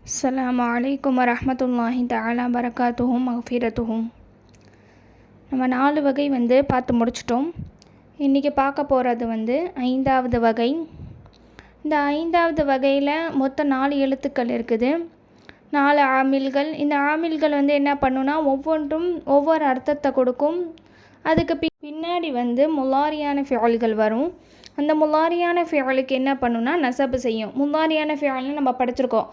அஸ்ஸலாமு அலைக்கும் வரஹ்மத்துல்லாஹி தஆலா பரகாத்துஹும் மஃபிரத்துஹும். நம்ம 4 வகை பார்த்து முடிச்சிட்டோம். இன்றைக்கி பார்க்க போகிறது 5வது வகை. இந்த 5வது வகையில் மொத்தம் 4 எழுத்துக்கள் இருக்குது, 4 ஆமில்கள். இந்த ஆமில்கள் என்ன பண்ணுன்னா ஒவ்வொன்றும் ஒவ்வொரு அர்த்தத்தை கொடுக்கும். அதுக்கு பின்னாடி முலாரியான ஃபிஆல்கள் வரும். அந்த முலாரியான ஃபிஆலுக்கு என்ன பண்ணுன்னா நசபு செய்யும். முலாரியான ஃபிஆல்னு நம்ம படிச்சிருக்கோம்,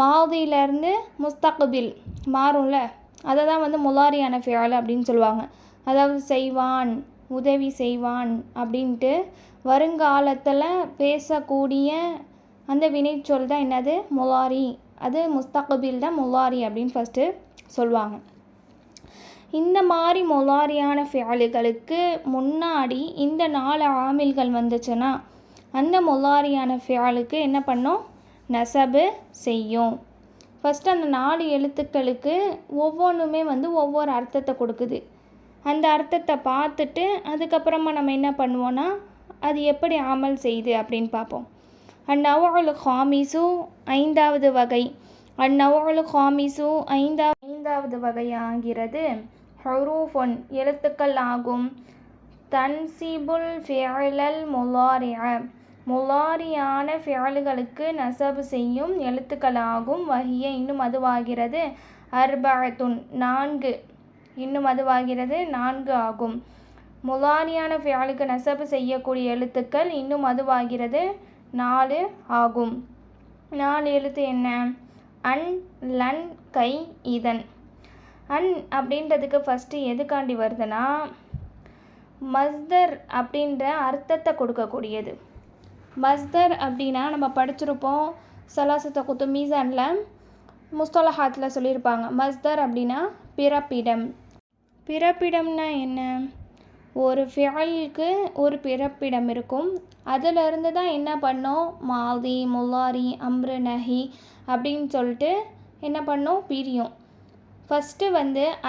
மாதியிலேருந்து முஸ்தக்பில் மாறும்ல, அதை தான் முலாரியான ஃபிஆல் அப்படின்னு சொல்லுவாங்க. அதாவது செய்வான், உதவி செய்வான் அப்படின்ட்டு வருங்காலத்தில் பேசக்கூடிய அந்த வினைச்சொல் தான் என்னது, முலாரி. அது முஸ்தக்பில் தான் முலாரி அப்படின்னு ஃபஸ்ட்டு சொல்லுவாங்க. இந்த மாதிரி முலாரியான ஃபிஆலுகளுக்கு முன்னாடி இந்த 4 ஆமில்கள் வந்துச்சுன்னா அந்த முலாரியான ஃபிஆலுக்கு என்ன பண்ணும், நசபு செய்யும். ஃபஸ்ட்டு அந்த 4 எழுத்துக்களுக்கு ஒவ்வொன்றுமே ஒவ்வொரு அர்த்தத்தை கொடுக்குது. அந்த அர்த்தத்தை பார்த்துட்டு அதுக்கப்புறமா நம்ம என்ன பண்ணுவோன்னா அது எப்படி அமல் செய்யுது அப்படின்னு பார்ப்போம். அந்நவ்உல் ஹாமிசு 5வது வகை. அந்நவ்உல் ஹாமிசு 5வது வகையாகிறது ஹுரூஃபுன் எழுத்துக்கள் ஆகும். தன்சிபுல் ஃபிஅலல் முலாரிஅ முலாரியான ஃபிஆலுகளுக்கு நசபு செய்யும் எழுத்துக்களாகும். வஹிய இன்னும் அதுவாகிறது அர்பஅத்துன் 4 இன்னும் அதுவாகிறது 4 ஆகும். முலாரியான ஃபிஆலுக்கு நசபு செய்யக்கூடிய எழுத்துக்கள் இன்னும் அதுவாகிறது 4 ஆகும். 4 எழுத்து என்ன? அன், லன், கை, இதன். அன் அப்படின்றதுக்கு ஃபஸ்ட்டு எதுக்காண்டி வருதுன்னா மஸ்தர் அப்படின்ற அர்த்தத்தை கொடுக்கக்கூடியது. மஸ்தர் அப்படின்னா நம்ம படிச்சிருப்போம், சலாசத்த குத்து மீசானில் முஸ்தலஹாத்தில் சொல்லியிருப்பாங்க. மஸ்தர் அப்படின்னா பிறப்பிடம். பிறப்பிடம்னா என்ன? ஒரு ஃபிஆலுக்கு ஒரு பிறப்பிடம் இருக்கும். அதிலிருந்து தான் என்ன பண்ணோம், மாதி, முலாரி, அம்ரு, நஹி அப்படின்னு சொல்லிட்டு என்ன பண்ணோம், பிரியும். ஃபஸ்ட்டு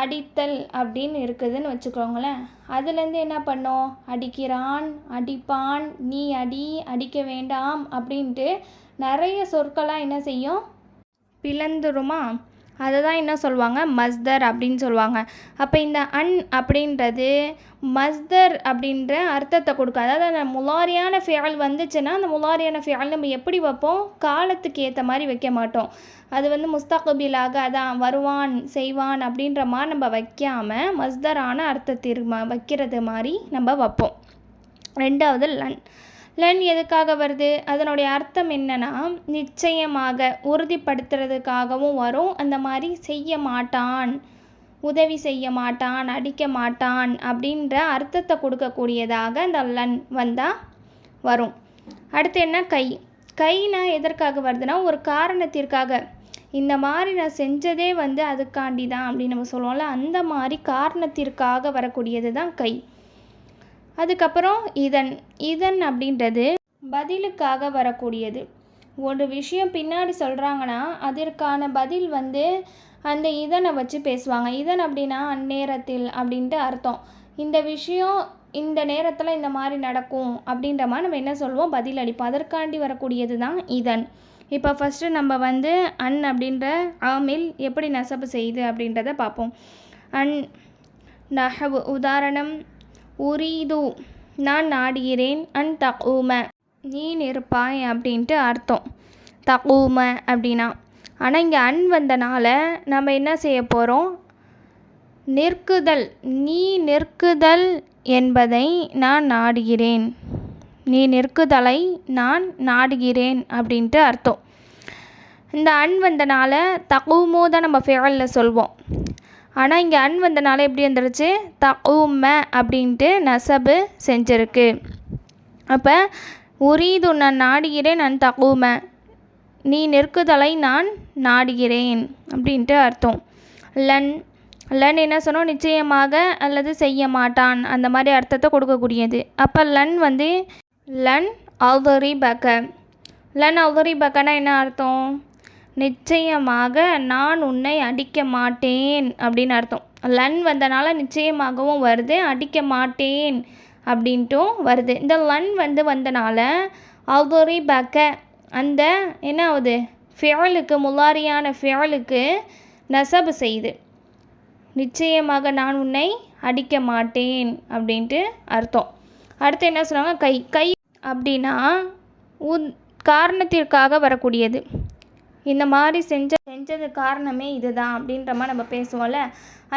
அடித்தல் அப்படின்னு இருக்குதுன்னு வச்சுக்கோங்களேன். அதுலேருந்து என்ன பண்ணோம், அடிக்கிறான், அடிப்பான், நீ அடி, அடிக்க வேண்டாம் அப்படின்ட்டு நிறைய சொற்களாக என்ன செய்யும், பிளந்துருமா. அதை தான் என்ன சொல்லுவாங்க, மஸ்தர் அப்படின்னு சொல்லுவாங்க. அப்போ இந்த அன் அப்படின்றது மஸ்தர் அப்படின்ற அர்த்தத்தை கொடுக்கும். அதாவது அந்த முலாரியான ஃபிஆல் வந்துச்சுன்னா அந்த முலாரியான ஃபிஆல் நம்ம எப்படி வைப்போம், காலத்துக்கு ஏற்ற மாதிரி வைக்க மாட்டோம். அது முஸ்தக்பிலாக அதான் வருவான், செய்வான் அப்படின்ற மாதிரி நம்ம வைக்காமல் மஸ்தரான அர்த்தத்திற்கு வைக்கிறது மாதிரி நம்ம வைப்போம். 2வது லன். லன் எதுக்காக வருது, அதனுடைய அர்த்தம் என்னன்னா நிச்சயமாக, உறுதிப்படுத்துறதுக்காகவும் வரும். அந்த மாதிரி செய்ய மாட்டான், உதவி செய்ய மாட்டான், அடிக்க மாட்டான் அப்படின்ற அர்த்தத்தை கொடுக்கக்கூடியதாக அந்த லன் வந்தால் வரும். அடுத்து என்ன, கை. கைனா எதற்காக வருதுன்னா ஒரு காரணத்திற்காக, இந்த மாதிரி நான் செஞ்சதே அதுக்காண்டி தான் அப்படின்னு நம்ம சொல்லுவோம்ல, அந்த மாதிரி காரணத்திற்காக வரக்கூடியது தான் கை. அதுக்கப்புறம் இதன். இதன் அப்படின்றது பதிலுக்காக வரக்கூடியது. ஒரு விஷயம் பின்னாடி சொல்கிறாங்கன்னா அதற்கான பதில் அந்த இதனை வச்சு பேசுவாங்க. இதன் அப்படின்னா அந்நேரத்தில் அப்படின்ட்டு அர்த்தம். இந்த விஷயம் இந்த நேரத்தில் இந்த மாதிரி நடக்கும் அப்படின்ற மாதிரி நம்ம என்ன சொல்லுவோம், பதில் அளிப்போம். அதற்காண்டி வரக்கூடியது தான் இதன். இப்போ ஃபஸ்ட்டு நம்ம அன் அப்படின்ற ஆமில் எப்படி நசபு செய்யுது அப்படின்றத பார்ப்போம். அன் நஹவு. உதாரணம், உரீது நான் நாடுகிறேன், அன் தகூம நீ நிற்பாய் அப்படின்ட்டு அர்த்தம். தகூம அப்படின்னா, ஆனால் இங்கே அன் வந்தனால நம்ம என்ன செய்ய போகிறோம், நிற்குதல், நீ நிற்குதல் என்பதை நான் நாடுகிறேன், நீ நிற்குதலை நான் நாடுகிறேன் அப்படின்ட்டு அர்த்தம். இந்த அன் வந்தனால தகூமோ தான் நம்ம ஃபிஆலில் சொல்வோம். ஆனால் இங்கே அன் வந்தனால எப்படி வந்துருச்சு, தகூம அப்படின்ட்டு நசபு செஞ்சிருக்கு. அப்போ உரீது நான் நாடுகிறேன், அன் தகூம நீ நிற்குதலை நான் நாடுகிறேன் அப்படின்ட்டு அர்த்தம். லன். லன் என்ன சொன்னோம், நிச்சயமாக அல்லது செய்ய மாட்டான் அந்த மாதிரி அர்த்தத்தை கொடுக்கக்கூடியது. அப்போ லன் லன் அல்தரிபக. லன் அல்தரிபகனா என்ன அர்த்தம், நிச்சயமாக நான் உன்னை அடிக்க மாட்டேன் அப்படின்னு அர்த்தம். லன் வந்தனால நிச்சயமாகவும் வருது, அடிக்க மாட்டேன் அப்படின்ட்டும் வருது. இந்த லன் வந்தனால அல்தரிபக அந்த என்ன ஆகுது, ஃபியலுக்கு முலாரியான ஃபியலுக்கு நசபு செய்து. நிச்சயமாக நான் உன்னை அடிக்க மாட்டேன் அப்படின்ட்டு அர்த்தம். அடுத்து என்ன சொல்கிறாங்க, கை. கை அப்படின்னா காரணத்திற்காக வரக்கூடியது. இந்த மாதிரி செஞ்சது காரணமே இதுதான் அப்படின்ற மாதிரி நம்ம பேசுவோம்ல,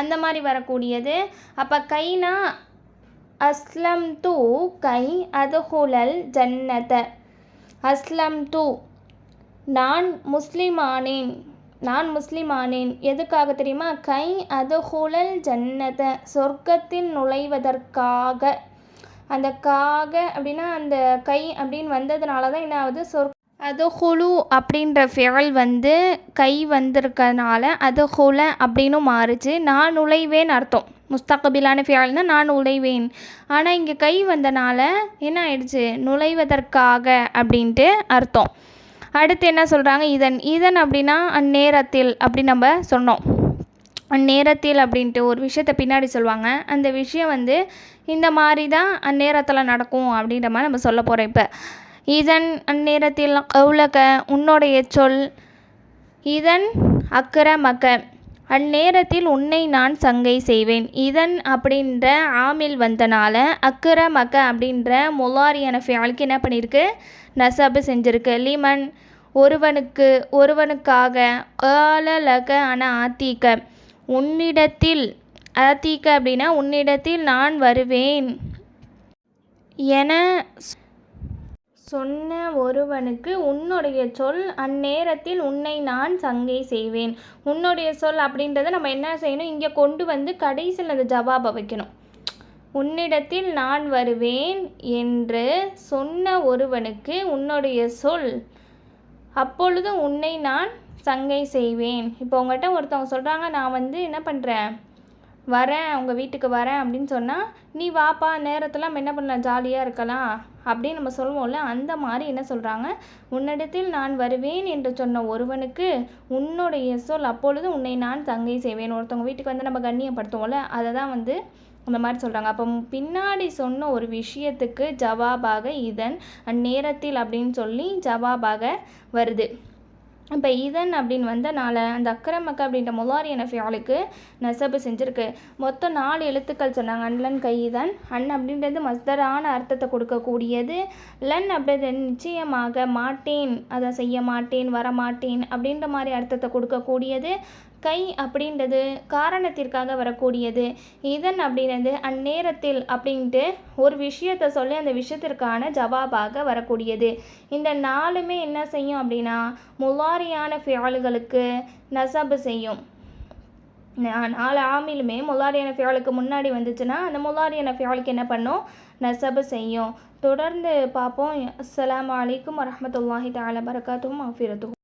அந்த மாதிரி வரக்கூடியது. அப்போ கைனா அஸ்லம் தூ கை அதுஹுலல் ஜன்னத. அஸ்லம் தூ நான் முஸ்லிமானேன். எதுக்காக தெரியுமா? கை அதுஹுலல் ஜன்னத சொர்க்கத்தில் நுழைவதற்காக. அந்த காக அப்படின்னா அந்த கை அப்படின்னு வந்ததுனால தான் என்ன ஆகுது, அதுஹுலு அப்படின்ற ஃபியல் கை வந்திருக்கனால அதுஹுல அப்படின்னு மாறுச்சு. நான் நுழைவேன் அர்த்தம். முஸ்தகபிலான ஃபியல்னா நான் நுழைவேன். ஆனால் இங்கே கை வந்தனால என்ன ஆயிடுச்சு, நுழைவதற்காக அப்படின்ட்டு அர்த்தம். அடுத்து என்ன சொல்கிறாங்க, இதன் அப்படின்னா அந்நேரத்தில் அப்படி நம்ம சொன்னோம். அந்நேரத்தில் அப்படின்ட்டு ஒரு விஷயத்தை பின்னாடி சொல்லுவாங்க. அந்த விஷயம் இந்த மாதிரி தான் அந்நேரத்தில் நடக்கும் அப்படின்ற மாதிரி நம்ம சொல்ல போகிறோம். இப்போ இதன் அந்நேரத்தில் கவுலக உன்னுடைய சொல். இதன் அக்ரமக அந்நேரத்தில் உன்னை நான் சங்கை செய்வேன். இதன் அப்படின்ற ஆமில் வந்தனால அக்ரமக அப்படின்ற முலாரியான ஃபியலுக்கு என்ன பண்ணியிருக்கு, நசபு செஞ்சுருக்கு. லிமன் ஒருவனுக்காக. காலலக அன ஆத்தீக்க உன்னிடத்தில். ஆத்தீக்க அப்படின்னா உன்னிடத்தில் நான் வருவேன் என சொன்ன ஒருவனுக்கு உன்னுடைய சொல். அந்நேரத்தில் உன்னை நான் சங்கை செய்வேன். உன்னுடைய சொல் அப்படின்றத நம்ம என்ன செய்யணும், இங்கே கொண்டு கடைசியில் அந்த ஜவாபை வைக்கணும். உன்னிடத்தில் நான் வருவேன் என்று சொன்ன ஒருவனுக்கு உன்னுடைய சொல். அப்பொழுது உன்னை நான் சங்கை செய்வேன். இப்போ உங்கள்கிட்ட ஒருத்தவங்க சொல்கிறாங்க, நான் என்ன பண்ணுறேன், வரேன், உங்கள் வீட்டுக்கு வரேன் அப்படின்னு சொன்னால், நீ வாப்பா, நேரத்தில் நம்ம என்ன பண்ணலாம், ஜாலியாக இருக்கலாம் அப்படின்னு நம்ம சொல்லுவோம்ல. அந்த மாதிரி என்ன சொல்கிறாங்க, உன்னிடத்தில் நான் வருவேன் என்று சொன்ன ஒருவனுக்கு உன்னுடைய சொல். அப்பொழுது உன்னை நான் சங்கை செய்வேன். ஒருத்தவங்க வீட்டுக்கு நம்ம கண்ணியப்படுத்துவோம்ல, அதை தான் அந்த மாதிரி சொல்கிறாங்க. அப்போ பின்னாடி சொன்ன ஒரு விஷயத்துக்கு ஜவாபாக இதன் அந்நேரத்தில் அப்படின்னு சொல்லி ஜவாபாக வருது. இப்போ இதன் அப்படின்னு வந்தனால அந்த அக்ரமக்க அப்படின்ற முலாரியான ஃபியலுக்கு நசபு செஞ்சுருக்கு. மொத்தம் 4 எழுத்துக்கள் சொன்னாங்க. அன்லன் கை இதன். அப்படின்றது மஸ்தரான அர்த்தத்தை கொடுக்கக்கூடியது. லன் அப்படின்றது நிச்சயமாக, மாட்டேன், அதை செய்ய மாட்டேன், வரமாட்டேன் அப்படின்ற மாதிரி அர்த்தத்தை கொடுக்கக்கூடியது. கை அப்படின்றது காரணத்திற்காக வரக்கூடியது. இதன் அப்படின்றது அந்நேரத்தில் அப்படின்ட்டு ஒரு விஷயத்தை சொல்லி அந்த விஷயத்திற்கான ஜவாபாக வரக்கூடியது. இந்த 4மே என்ன செய்யும் அப்படின்னா முலாரியான ஃபியல்களுக்கு நசபு செய்யும். 4 ஆமிலுமே முலாரியான ஃபியலுக்கு முன்னாடி வந்துச்சுன்னா அந்த முலாரியான ஃபியலுக்கு என்ன பண்ணும், நசபு செய்யும். தொடர்ந்து பார்ப்போம். அஸ்ஸலாமு அலைக்கும் வரஹ்மத்துல்லாஹி தஆலா பரகாத்துஹு மஃபிரத்துஹு.